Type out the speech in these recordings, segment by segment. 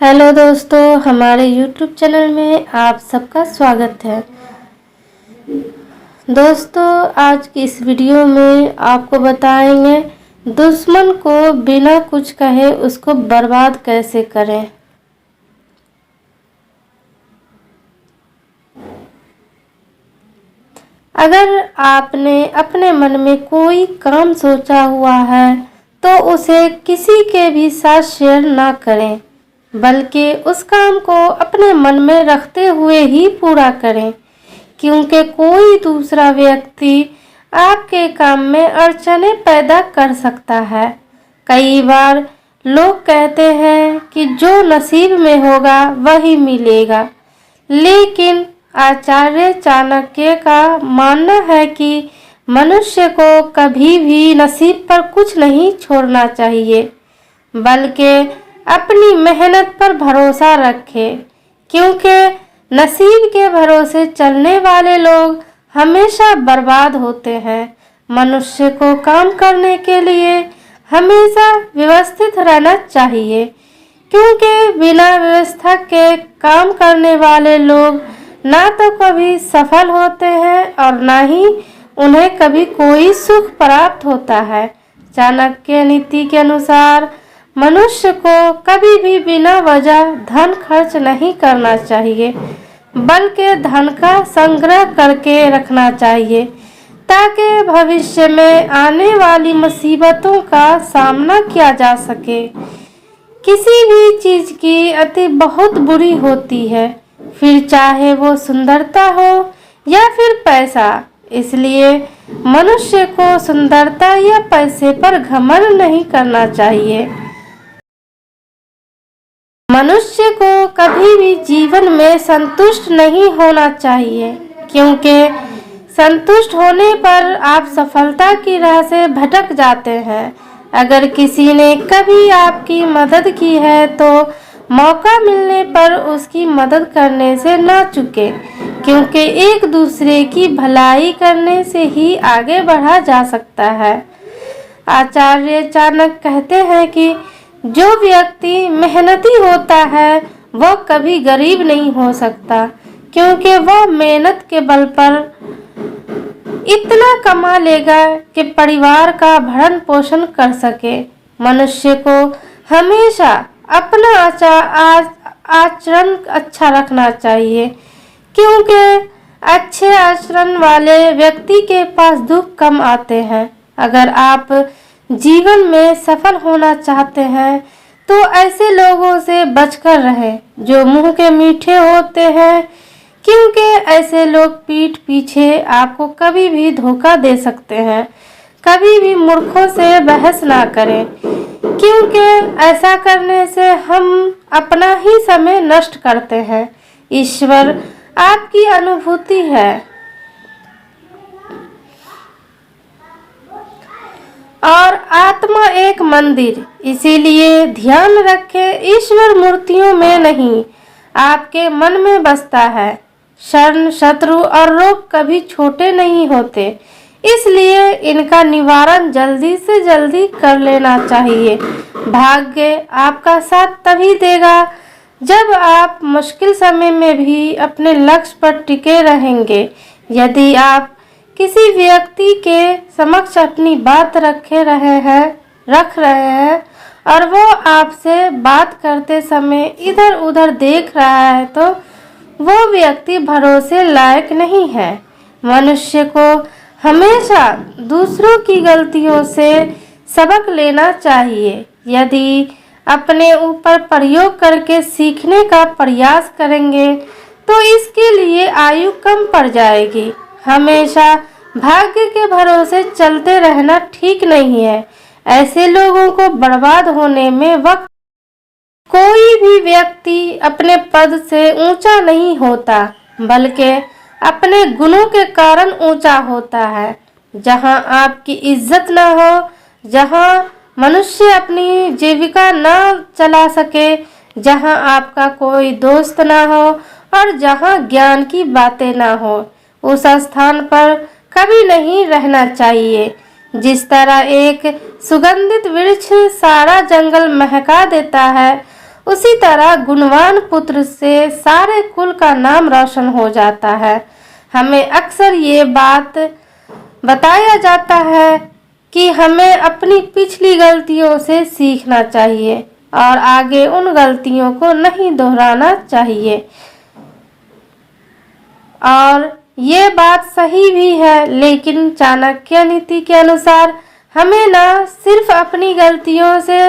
Hello दोस्तों, हमारे YouTube channel में आप सबका स्वागत है। दोस्तों, आज की इस वीडियो में आपको बताएंगे दुश्मन को बिना कुछ कहे उसको बर्बाद कैसे करें। अगर आपने अपने मन में कोई काम सोचा हुआ है तो उसे किसी के भी साथ शेयर ना करें, बल्कि उस काम को अपने मन में रखते हुए ही पूरा करें, क्योंकि कोई दूसरा व्यक्ति आपके काम में अड़चनें पैदा कर सकता है। कई बार लोग कहते हैं कि जो नसीब में होगा वही मिलेगा, लेकिन आचार्य चाणक्य का मानना है कि मनुष्य को कभी भी नसीब पर कुछ नहीं छोड़ना चाहिए, बल्कि अपनी मेहनत पर भरोसा रखे, क्योंकि नसीब के भरोसे चलने वाले लोग हमेशा बर्बाद होते हैं। मनुष्य को काम करने के लिए हमेशा व्यवस्थित रहना चाहिए, क्योंकि बिना व्यवस्था के काम करने वाले लोग ना तो कभी सफल होते हैं और ना ही उन्हें कभी कोई सुख प्राप्त होता है। चाणक्य नीति के अनुसार मनुष्य को कभी भी बिना वजह धन खर्च नहीं करना चाहिए, बल्कि धन का संग्रह करके रखना चाहिए, ताकि भविष्य में आने वाली मुसीबतों का सामना किया जा सके। किसी भी चीज की अति बहुत बुरी होती है, फिर चाहे वो सुंदरता हो या फिर पैसा। इसलिए मनुष्य को सुंदरता या पैसे पर घमंड नहीं करना चाहिए। मनुष्य को कभी भी जीवन में संतुष्ट नहीं होना चाहिए, क्योंकि संतुष्ट होने पर आप सफलता की राह से भटक जाते हैं। अगर किसी ने कभी आपकी मदद की है तो मौका मिलने पर उसकी मदद करने से ना चूकें, क्योंकि एक दूसरे की भलाई करने से ही आगे बढ़ा जा सकता है। आचार्य चाणक्य कहते हैं कि जो व्यक्ति मेहनती होता है वह कभी गरीब नहीं हो सकता, क्योंकि वह मेहनत के बल पर इतना कमा लेगा कि परिवार का भरण पोषण कर सके। मनुष्य को हमेशा अपना आचरण अच्छा रखना चाहिए, क्योंकि अच्छे आचरण वाले व्यक्ति के पास दुख कम आते हैं। अगर आप जीवन में सफल होना चाहते हैं तो ऐसे लोगों से बचकर रहें जो मुंह के मीठे होते हैं, क्योंकि ऐसे लोग पीठ पीछे आपको कभी भी धोखा दे सकते हैं। कभी भी मूर्खों से बहस ना करें, क्योंकि ऐसा करने से हम अपना ही समय नष्ट करते हैं। ईश्वर आपकी अनुभूति है और आत्मा एक मंदिर, इसीलिए ध्यान रखें, ईश्वर मूर्तियों में नहीं आपके मन में बसता है। शरण, शत्रु और रोग कभी छोटे नहीं होते, इसलिए इनका निवारण जल्दी से जल्दी कर लेना चाहिए। भाग्य आपका साथ तभी देगा जब आप मुश्किल समय में भी अपने लक्ष्य पर टिके रहेंगे। यदि आप किसी व्यक्ति के समक्ष अपनी बात रख रहे हैं और वो आपसे बात करते समय इधर उधर देख रहा है तो वो व्यक्ति भरोसे लायक नहीं है। मनुष्य को हमेशा दूसरों की गलतियों से सबक लेना चाहिए। यदि अपने ऊपर प्रयोग करके सीखने का प्रयास करेंगे तो इसके लिए आयु कम पड़ जाएगी। हमेशा भाग्य के भरोसे चलते रहना ठीक नहीं है। ऐसे लोगों को बर्बाद होने में वक्त। कोई भी व्यक्ति अपने पद से ऊंचा नहीं होता, बल्कि अपने गुणों के कारण ऊंचा होता है। जहां आपकी इज्जत न हो, जहां मनुष्य अपनी जीविका न चला सके, जहां आपका कोई दोस्त न हो और जहां ज्ञान की बातें न हो, उस स्थान पर कभी नहीं रहना चाहिए। जिस तरह एक सुगंधित वृक्ष सारा जंगल महका देता है, उसी तरह गुणवान पुत्र से सारे कुल का नाम रोशन हो जाता है। हमें अक्सर ये बात बताया जाता है कि हमें अपनी पिछली गलतियों से सीखना चाहिए और आगे उन गलतियों को नहीं दोहराना चाहिए। और ये बात सही भी है, लेकिन चाणक्य नीति के अनुसार हमें न सिर्फ अपनी गलतियों से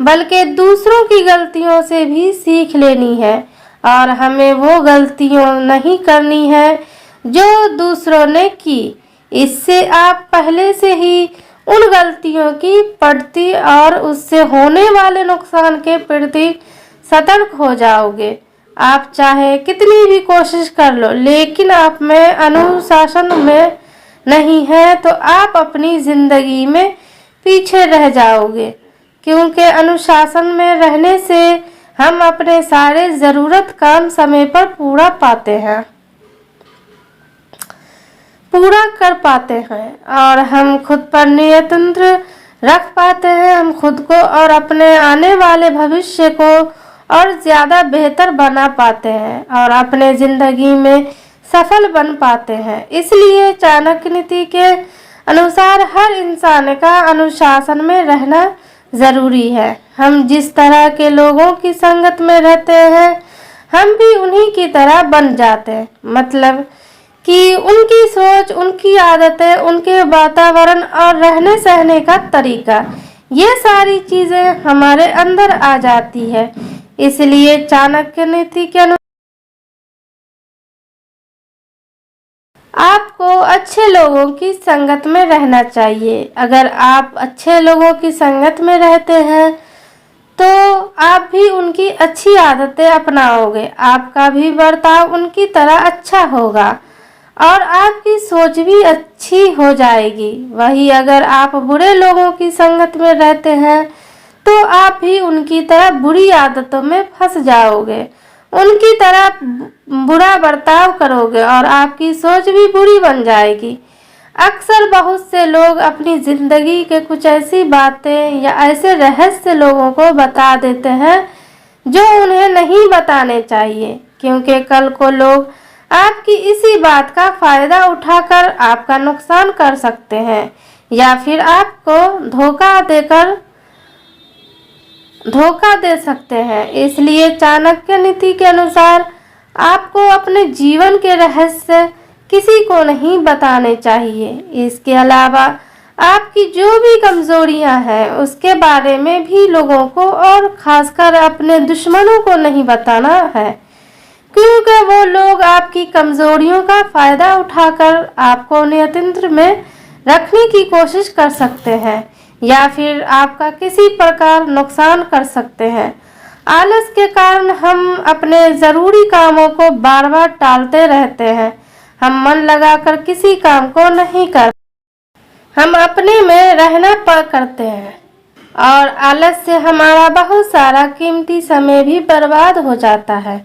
बल्कि दूसरों की गलतियों से भी सीख लेनी है और हमें वो गलतियां नहीं करनी है जो दूसरों ने की। इससे आप पहले से ही उन गलतियों की प्रति और उससे होने वाले नुकसान के प्रति सतर्क हो जाओगे। आप चाहे कितनी भी कोशिश कर लो, लेकिन आप में अनुशासन में नहीं है तो आप अपनी जिंदगी में पीछे रह जाओगे, क्योंकि अनुशासन में रहने से हम अपने सारे ज़रूरत काम समय पर पूरा कर पाते हैं और हम खुद पर नियंत्रण रख पाते हैं। हम खुद को और अपने आने वाले भविष्य को और ज़्यादा बेहतर बना पाते हैं और अपने ज़िंदगी में सफल बन पाते हैं। इसलिए चाणक्य नीति के अनुसार हर इंसान का अनुशासन में रहना ज़रूरी है। हम जिस तरह के लोगों की संगत में रहते हैं हम भी उन्हीं की तरह बन जाते हैं। मतलब कि उनकी सोच, उनकी आदतें, उनके वातावरण और रहने सहने का तरीका, ये सारी चीज़ें हमारे अंदर आ जाती है। इसलिए चाणक्य नीति के अनुसार आपको अच्छे लोगों की संगत में रहना चाहिए। अगर आप अच्छे लोगों की संगत में रहते हैं तो आप भी उनकी अच्छी आदतें अपनाओगे, आपका भी बर्ताव उनकी तरह अच्छा होगा और आपकी सोच भी अच्छी हो जाएगी। वही अगर आप बुरे लोगों की संगत में रहते हैं तो आप भी उनकी तरह बुरी आदतों में फंस जाओगे, उनकी तरह बुरा बर्ताव करोगे और आपकी सोच भी बुरी बन जाएगी। अक्सर बहुत से लोग अपनी ज़िंदगी के कुछ ऐसी बातें या ऐसे रहस्य लोगों को बता देते हैं जो उन्हें नहीं बताने चाहिए, क्योंकि कल को लोग आपकी इसी बात का फ़ायदा उठाकर आपका नुकसान कर सकते हैं या फिर आपको धोखा दे सकते हैं। इसलिए चाणक्य नीति के अनुसार आपको अपने जीवन के रहस्य किसी को नहीं बताने चाहिए। इसके अलावा आपकी जो भी कमजोरियां हैं उसके बारे में भी लोगों को और खासकर अपने दुश्मनों को नहीं बताना है, क्योंकि वो लोग आपकी कमजोरियों का फायदा उठाकर आपको नियंत्रण में रखने की कोशिश कर सकते हैं या फिर आपका किसी प्रकार नुकसान कर सकते हैं। आलस के कारण हम अपने ज़रूरी कामों को बार बार टालते रहते हैं। हम मन लगाकर किसी काम को नहीं करते, हम अपने में रहना करते हैं और आलस से हमारा बहुत सारा कीमती समय भी बर्बाद हो जाता है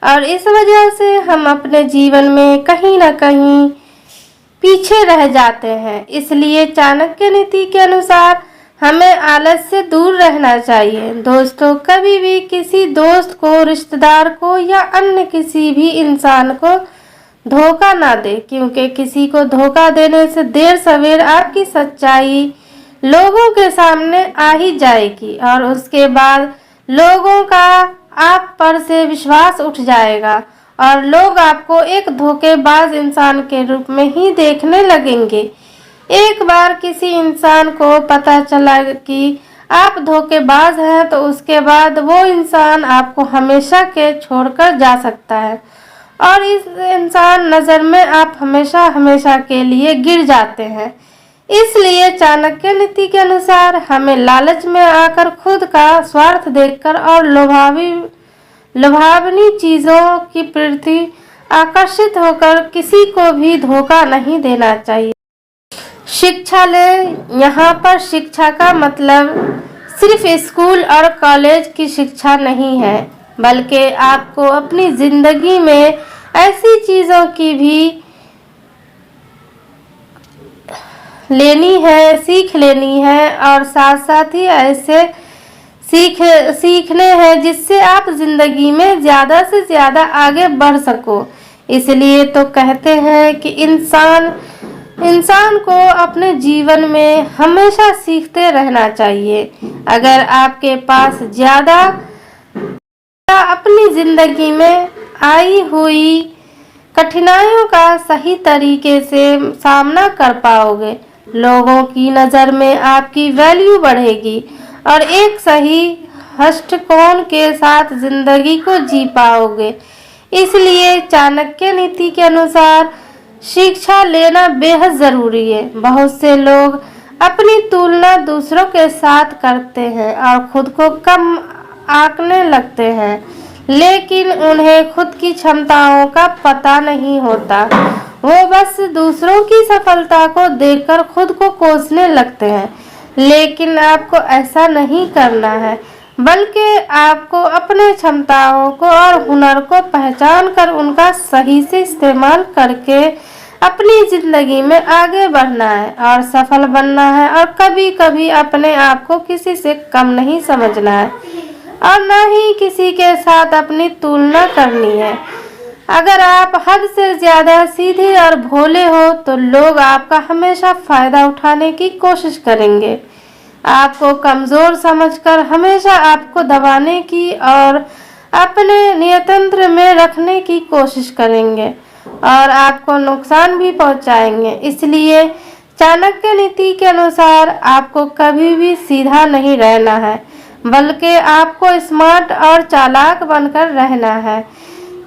और इस वजह से हम अपने जीवन में कहीं ना कहीं पीछे रह जाते हैं। इसलिए चाणक्य नीति के अनुसार हमें आलस से दूर रहना चाहिए। दोस्तों, कभी भी किसी दोस्त को, रिश्तेदार को या अन्य किसी भी इंसान को धोखा ना दे, क्योंकि किसी को धोखा देने से देर सवेर आपकी सच्चाई लोगों के सामने आ ही जाएगी और उसके बाद लोगों का आप पर से विश्वास उठ जाएगा और लोग आपको एक धोखेबाज इंसान के रूप में ही देखने लगेंगे। एक बार किसी इंसान को पता चला कि आप धोखेबाज हैं तो उसके बाद वो इंसान आपको हमेशा के छोड़कर जा सकता है और इस इंसान नज़र में आप हमेशा के लिए गिर जाते हैं। इसलिए चाणक्य नीति के अनुसार हमें लालच में आकर खुद का स्वार्थ देखकर और लुभावनी चीज़ों की प्रति आकर्षित होकर किसी को भी धोखा नहीं देना चाहिए। शिक्षा लें। यहाँ पर शिक्षा का मतलब सिर्फ स्कूल और कॉलेज की शिक्षा नहीं है, बल्कि आपको अपनी ज़िंदगी में ऐसी चीज़ों की भी लेनी है, सीख लेनी है और साथ साथ ही ऐसे सीखने हैं जिससे आप जिंदगी में ज्यादा से ज्यादा आगे बढ़ सको। इसलिए तो कहते हैं कि इंसान को अपने जीवन में हमेशा सीखते रहना चाहिए। अगर आपके पास ज्यादा अपनी जिंदगी में आई हुई कठिनाइयों का सही तरीके से सामना कर पाओगे, लोगों की नज़र में आपकी वैल्यू बढ़ेगी और एक सही दृष्टिकोण के साथ जिंदगी को जी पाओगे। इसलिए चाणक्य नीति के अनुसार शिक्षा लेना बेहद ज़रूरी है। बहुत से लोग अपनी तुलना दूसरों के साथ करते हैं और खुद को कम आंकने लगते हैं, लेकिन उन्हें खुद की क्षमताओं का पता नहीं होता। वो बस दूसरों की सफलता को देखकर खुद को कोसने लगते हैं, लेकिन आपको ऐसा नहीं करना है, बल्कि आपको अपने क्षमताओं को और हुनर को पहचान कर उनका सही से इस्तेमाल करके अपनी ज़िंदगी में आगे बढ़ना है और सफल बनना है। और कभी कभी अपने आप को किसी से कम नहीं समझना है और न ही किसी के साथ अपनी तुलना करनी है। अगर आप हद से ज़्यादा सीधे और भोले हो तो लोग आपका हमेशा फ़ायदा उठाने की कोशिश करेंगे, आपको कमज़ोर समझकर हमेशा आपको दबाने की और अपने नियंत्रण में रखने की कोशिश करेंगे और आपको नुकसान भी पहुंचाएंगे। इसलिए चाणक्य नीति के अनुसार आपको कभी भी सीधा नहीं रहना है, बल्कि आपको स्मार्ट और चालाक बनकर रहना है,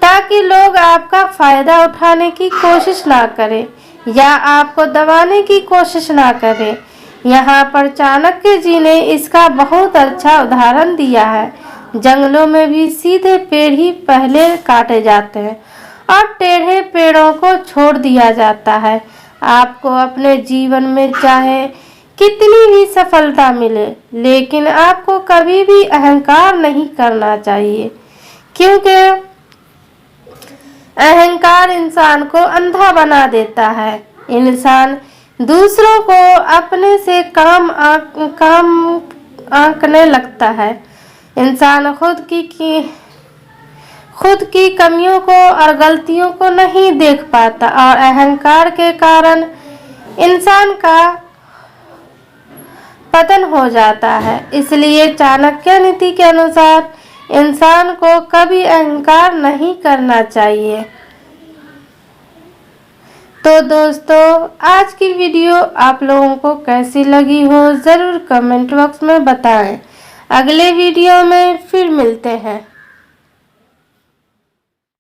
ताकि लोग आपका फ़ायदा उठाने की कोशिश ना करें या आपको दबाने की कोशिश ना करें। यहाँ पर चाणक्य जी ने इसका बहुत अच्छा उदाहरण दिया है। जंगलों में भी सीधे पेड़ ही पहले काटे जाते हैं और टेढ़े पेड़ों को छोड़ दिया जाता है। आपको अपने जीवन में चाहे कितनी भी सफलता मिले, लेकिन आपको कभी भी अहंकार नहीं करना चाहिए, क्योंकि अहंकार इंसान को अंधा बना देता है। इंसान दूसरों को अपने से कम आंकने लगता है। इंसान खुद की कमियों को और गलतियों को नहीं देख पाता और अहंकार के कारण इंसान का पतन हो जाता है। इसलिए चाणक्य नीति के अनुसार इंसान को कभी अहंकार नहीं करना चाहिए। तो दोस्तों, आज की वीडियो आप लोगों को कैसी लगी हो ज़रूर कमेंट बॉक्स में बताएं। अगले वीडियो में फिर मिलते हैं।